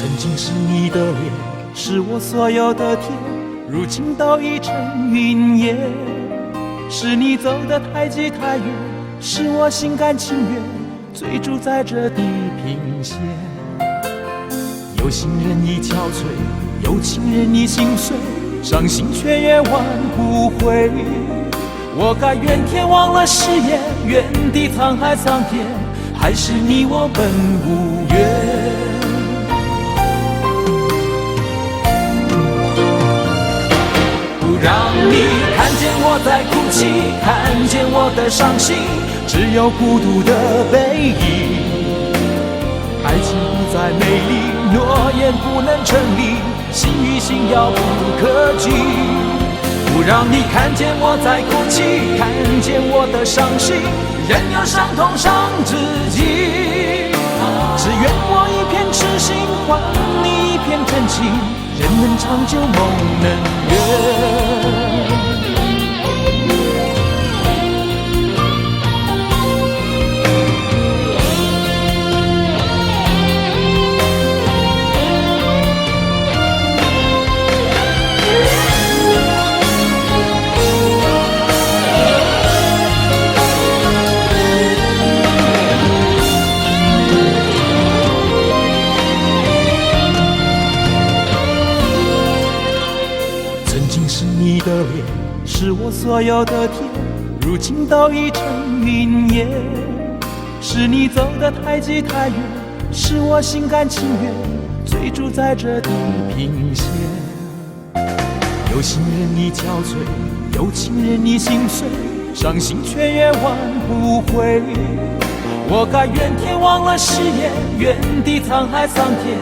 曾经是你的脸，是我所有的天，如今都已成云烟。是你走得太急太远，是我心甘情愿追逐在这地平线。有心人已憔悴，有情人已心碎，伤心却也挽不回。我该怨天忘了誓言，原地沧海桑田，还是你我本无缘。不让你看见我在哭泣，看见我的伤心，只有孤独的背影。爱情不再美丽，诺言不能成立，心与心遥不可及。不让你看见我在哭泣，看见我的伤心，任由伤痛伤自己。只愿我一片痴心，换你一片真情，人能长久，梦能圆。你的脸是我所有的天，如今都已成云烟。是你走得太急太远，是我心甘情愿追逐在这地平线。有心人已憔悴，有情人已心碎，伤心却也挽不回。我该怨天忘了誓言，原地沧海桑田，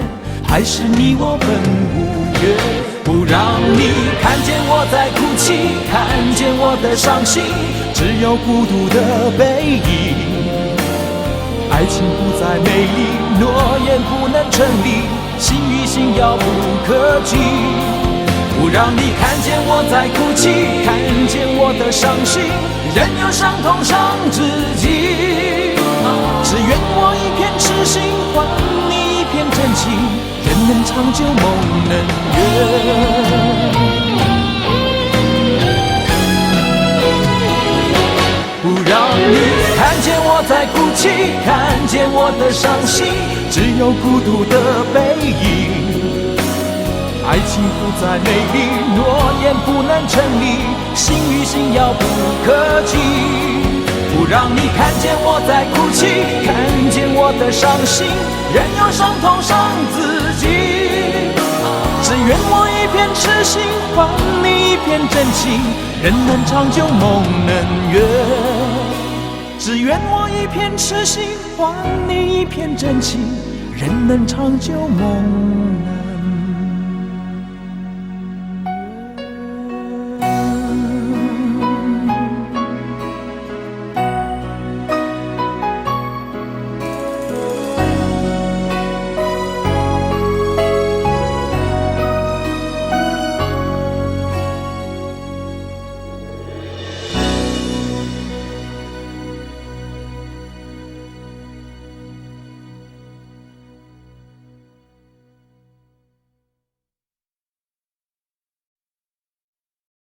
还是你我本无缘。不让你看见我在哭泣，看见我的伤心，只有孤独的背影。爱情不再美丽，诺言不能成立，心与心遥不可及。不让你看见我在哭泣，看见我的伤心，任由伤痛伤自己。只愿我一片痴心，换你一片真情，人能长久，梦能圆。不让你看见我在哭泣，看见我的伤心，只有孤独的背影。爱情不再美丽，诺言不能成立，心与心遥不可及。不让你看见我在哭泣，看见我的伤心，任由伤痛伤自己。只愿我一片痴心，换你一片真情，人能长久，梦能圆。只愿我一片痴心，换你一片真情，人能长久，梦能圆。